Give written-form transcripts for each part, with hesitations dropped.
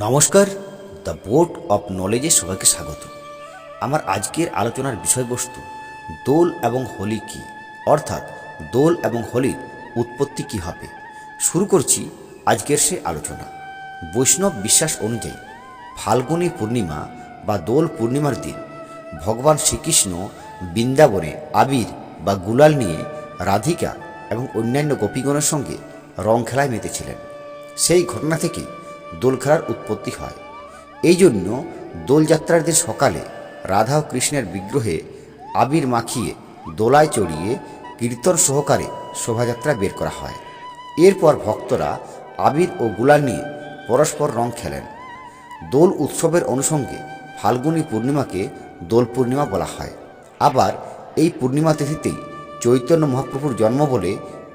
নমস্কার, the board of নলেজে সবাইকে স্বাগত। আমার আজকের আলোচনার বিষয়বস্তু দোল এবং হোলি কি, অর্থাৎ দোল এবং হোলির উৎপত্তি কীভাবে। শুরু করছি আজকের সে আলোচনা। বৈষ্ণব বিশ্বাস অনুযায়ী ফাল্গুনী পূর্ণিমা বা দোল পূর্ণিমার দিন ভগবান শ্রীকৃষ্ণ বৃন্দাবনে আবির বা গুলাল নিয়ে রাধিকা এবং অন্যান্য গোপীগণের সঙ্গে রং খেলায় মেতেছিলেন। সেই ঘটনা থেকে দোল খেলার উৎপত্তি হয়। এই জন্য দোলযাত্রার দিন সকালে রাধা ও কৃষ্ণের বিগ্রহে আবির মাখিয়ে দোলায় চড়িয়ে কীর্তন সহকারে শোভাযাত্রা বের করা হয়। এরপর ভক্তরা আবির ও গুলাল নিয়ে পরস্পর রং খেলেন। দোল উৎসবের অনুষঙ্গে ফাল্গুনী পূর্ণিমাকে দোল পূর্ণিমা বলা হয়। আবার এই পূর্ণিমা তিথিতেই চৈতন্য মহাপ্রভুর জন্ম বলে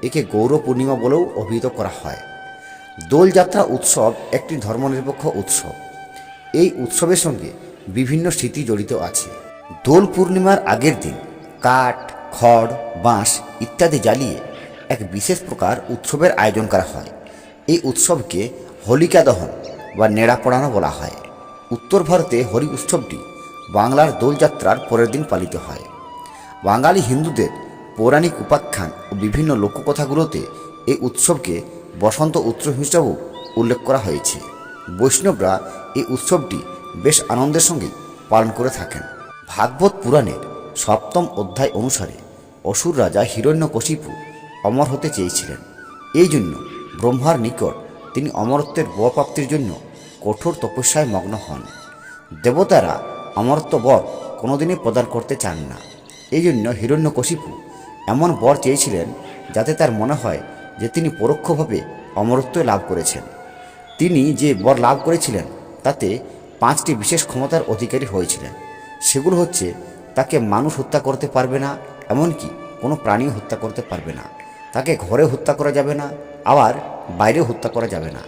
একে গৌর পূর্ণিমা বলেও অভিহিত করা হয়। দোলযাত্রা উৎসব একটি ধর্মনিরপেক্ষ উৎসব। এই উৎসবের সঙ্গে বিভিন্ন স্মৃতি জড়িত আছে। দোল পূর্ণিমার আগের দিন কাঠ, খড়, বাঁশ ইত্যাদি জ্বালিয়ে এক বিশেষ প্রকার উৎসবের আয়োজন করা হয়। এই উৎসবকে হোলিকা দহন বা নেড়া পড়ানো বলা হয়। উত্তর ভারতে হোলি উৎসবটি বাংলার দোলযাত্রার পরের দিন পালিত হয়। বাঙালি হিন্দুদের পৌরাণিক উপাখ্যান ও বিভিন্ন লোককথাগুলোতে এই উৎসবকে বসন্ত উৎসব হিসাবেও উল্লেখ করা হয়েছে। বৈষ্ণবরা এই উৎসবটি বেশ আনন্দের সঙ্গে পালন করে থাকেন। ভাগবত পুরাণের 7ম অধ্যায় অনুসারে অসুর রাজা হিরণ্যকশিপু অমর হতে চেয়েছিলেন। এই জন্য ব্রহ্মার নিকট তিনি অমরত্বের বর প্রাপ্তির জন্য কঠোর তপস্যায় মগ্ন হন। দেবতারা অমরত্ব বর কোনোদিনই প্রদান করতে চান না। এই জন্য হিরণ্যকশিপু এমন বর চেয়েছিলেন যাতে তার মনে হয় যে তিনি পরোক্ষভাবে অমরত্ব লাভ করেছেন। তিনি যে বর লাভ করেছিলেন তাতে 5টি বিশেষ ক্ষমতার অধিকারী হয়েছিলেন। সেগুলো হচ্ছে, তাকে মানুষ হত্যা করতে পারবে না, এমনকি কোনো প্রাণীও হত্যা করতে পারবে না। তাকে ঘরে হত্যা করা যাবে না, আবার বাইরেও হত্যা করা যাবে না।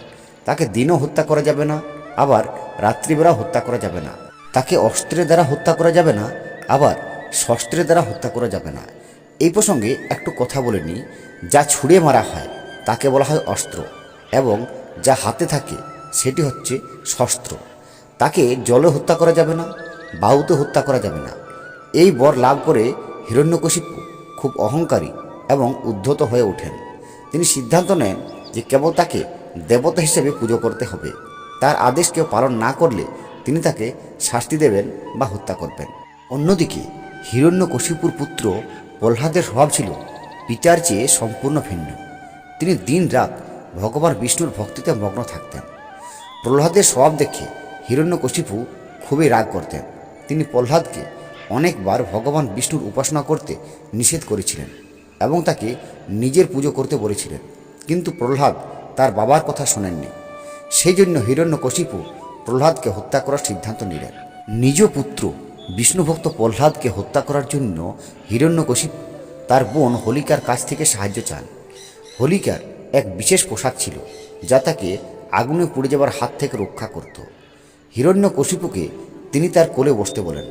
তাকে দিনও হত্যা করা যাবে না, আবার রাত্রিবেলাও হত্যা করা যাবে না। তাকে অস্ত্রের দ্বারা হত্যা করা যাবে না, আবার শস্ত্রের দ্বারা হত্যা করা যাবে না। এই প্রসঙ্গে একটু কথা বলে নিই। যা ছুঁড়ে মারা হয় তাকে বলা হয় অস্ত্র, এবং যা হাতে থাকে সেটি হচ্ছে শস্ত্র। তাকে জলে হত্যা করা যাবে না, বায়ুতে হত্যা করা যাবে না। এই বর লাভ করে হিরণ্যকশিপু খুব অহংকারী এবং উদ্ধত হয়ে ওঠেন। তিনি সিদ্ধান্ত নেন যে কেবল তাকে দেবতা হিসেবে পুজো করতে হবে। তার আদেশ কেউ পালন না করলে তিনি তাকে শাস্তি দেবেন বা হত্যা করবেন। অন্যদিকে হিরণ্যকশিপুর পুত্র প্রহ্লাদের স্বভাব ছিল পিতার চেয়ে সম্পূর্ণ ভিন্ন। তিনি দিন রাত ভগবান বিষ্ণুর ভক্তিতে মগ্ন থাকতেন। প্রহ্লাদের স্বভাব দেখে হিরণ্যকশিপু খুবই রাগ করতেন। তিনি প্রহ্লাদকে অনেকবার ভগবান বিষ্ণুর উপাসনা করতে নিষেধ করেছিলেন এবং তাকে নিজের পুজো করতে বলেছিলেন, কিন্তু প্রহ্লাদ তার বাবার কথা শোনেননি। সেই জন্য হিরণ্যকশিপু প্রহ্লাদকে হত্যা করার সিদ্ধান্ত নিলেন। নিজ পুত্র বিষ্ণুভক্ত প্রহ্লাদকে হত্যা করার জন্য হিরণ্যকশিপু তার বোন হোলিকার কাছ থেকে সাহায্য চান। হোলিকার এক বিশেষ পোশাক ছিল যা তাকে আগুনে পুড়ে যাওয়ার হাত থেকে রক্ষা করত। হিরণ্যকশিপুকে তিনি তার কোলে বসতে বলেন,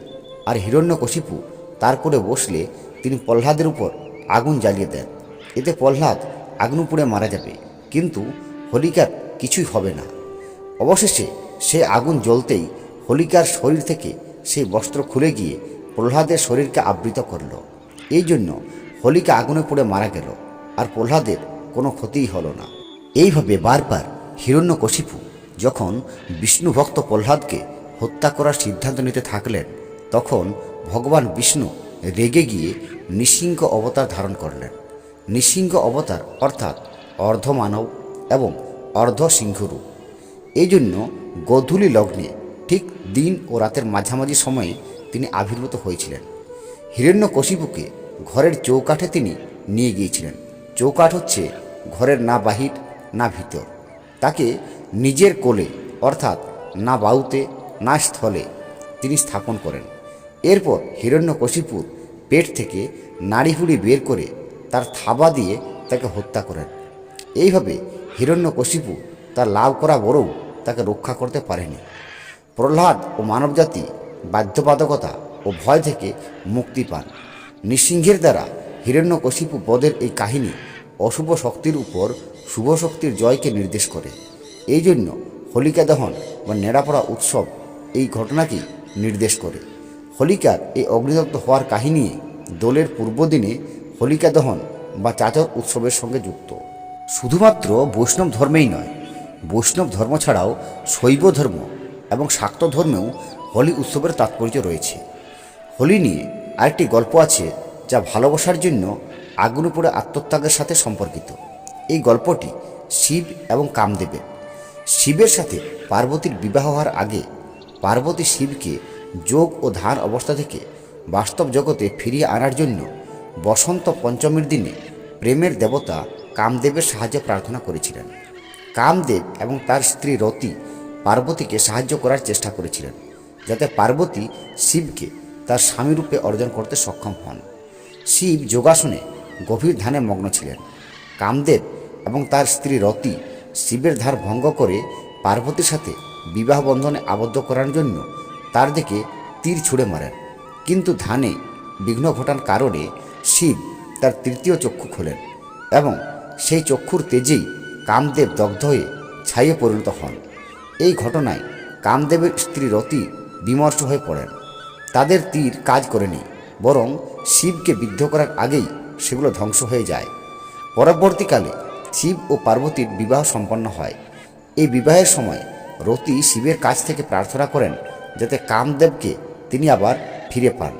আর হিরণ্যকশিপু তার কোলে বসলে তিনি প্রহ্লাদের উপর আগুন জ্বালিয়ে দেন। এতে প্রহ্লাদ আগুন পুড়ে মারা যাবে, কিন্তু হোলিকার কিছুই হবে না। অবশেষে সে আগুন জ্বলতেই হোলিকার শরীর থেকে সেই বস্ত্র খুলে গিয়ে প্রহ্লাদের শরীরকে আবৃত করল। এই জন্য হোলিকা আগুনে পুড়ে মারা গেল, আর প্রহ্লাদের কোনো ক্ষতিই হলো না। এইভাবে বারবার হিরণ্যকশিপু যখন বিষ্ণুভক্ত প্রহ্লাদকে হত্যা করার সিদ্ধান্ত নিতে থাকলেন, তখন ভগবান বিষ্ণু রেগে গিয়ে নৃসিংহ অবতার ধারণ করলেন। নৃসিংহ অবতার অর্থাৎ অর্ধমানব এবং অর্ধ সিংহরূপ। এই জন্য গোধূলি লগ্নে ঠিক দিন ও রাতের মাঝামাঝি সময়ে তিনি আবির্ভূত হয়েছিলেন। হিরণ্যকশিপুকে ঘরের চৌকাঠে তিনি নিয়ে গিয়েছিলেন। চৌকাঠ হচ্ছে ঘরের না বাহির না ভিতর। তাকে নিজের কোলে অর্থাৎ না বাহুতে না স্থলে তিনি স্থাপন করেন। এরপর হিরণ্যকশিপুর পেট থেকে নাড়িভুড়ি বের করে তার থাবা দিয়ে তাকে হত্যা করেন। এইভাবে হিরণ্যকশিপু তার লাভ করা বড়ও তাকে রক্ষা করতে পারেনি। প্রহ্লাদ ও মানবজাতি বাধ্যবাধকতা ও ভয় থেকে মুক্তি পান। নৃসিংহের দ্বারা হিরণ্যকশিপু বধের এই কাহিনী অশুভ শক্তির উপর শুভ শক্তির জয়কে নির্দেশ করে। এই জন্য হোলিকা দহন বা নেড়াপড়া উৎসব এই ঘটনাকে নির্দেশ করে। হোলিকার এই অগ্নিদগ্ধ হওয়ার কাহিনী দোলের পূর্বদিনে হোলিকা দহন বা চাচর উৎসবের সঙ্গে যুক্ত। শুধুমাত্র বৈষ্ণব ধর্মেই নয়, বৈষ্ণব ধর্ম ছাড়াও শৈব ধর্ম এবং শাক্ত ধর্মেও হোলি উৎসবের তাৎপর্য রয়েছে। হোলি নিয়ে আরেকটি গল্প আছে যা ভালোবাসার জন্য আগুনে পুড়ে আত্মত্যাগের সাথে সম্পর্কিত। এই গল্পটি শিব এবং কামদেবের। শিবের সাথে পার্বতীর বিবাহ হওয়ার আগে পার্বতী শিবকে যোগ ও ধ্যান অবস্থা থেকে বাস্তব জগতে ফিরিয়ে আনার জন্য বসন্ত পঞ্চমীর দিনে প্রেমের দেবতা কামদেবের সাহায্য প্রার্থনা করেছিলেন। কামদেব এবং তার স্ত্রী রতি পার্বতীকে সাহায্য করার চেষ্টা করেছিলেন যাতে পার্বতী শিবকে তার স্বামীরূপে অর্জন করতে সক্ষম হন। শিব যোগাসনে গভীর ধ্যানে মগ্ন ছিলেন। কামদেব এবং তার স্ত্রী রতি শিবের ধার ভঙ্গ করে পার্বতীর সাথে বিবাহ বন্ধনে আবদ্ধ করার জন্য তার দিকে তীর ছুঁড়ে মারেন, কিন্তু ধ্যানে বিঘ্ন ঘটার কারণে শিব তার তৃতীয় চক্ষু খোলেন এবং সেই চক্ষুর তেজেই কামদেব দগ্ধ হয়ে ছাইয়ে পরিণত হন। এই ঘটনায় কামদেবের স্ত্রী রতি বিমর্ষ হয়ে পড়েন। তাদের তীর কাজ করেনি, বরং শিবকে বিদ্ধ করার আগেই সেগুলো ধ্বংস হয়ে যায়। পরবর্তীকালে শিব ও পার্বতীর বিবাহ সম্পন্ন হয়। এই বিবাহের সময় রতি শিবের কাছ থেকে প্রার্থনা করেন যাতে কামদেবকে তিনি আবার ফিরে পান।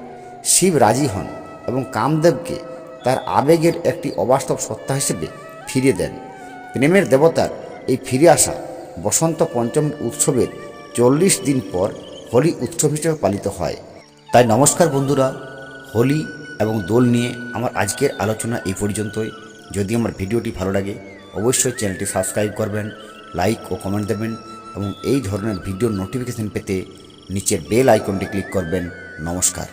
শিব রাজি হন এবং কামদেবকে তার আবেগের একটি অবাস্তব সত্তা হিসেবে ফিরিয়ে দেন। প্রেমের দেবতার এই ফিরে আসা বসন্ত পঞ্চমীর উৎসবের 40 দিন পর হোলি উৎসব হিসেবে পালিত হয়। তাই নমস্কার বন্ধুরা, হোলি এবং দোল নিয়ে আমার আজকের আলোচনা এই পর্যন্তই। যদি আমার ভিডিওটি ভালো লাগে অবশ্যই চ্যানেলটি সাবস্ক্রাইব করবেন, লাইক ও কমেন্ট দেবেন এবং এই ধরনের ভিডিওর নোটিফিকেশন পেতে নিচের বেল আইকনটি ক্লিক করবেন। নমস্কার।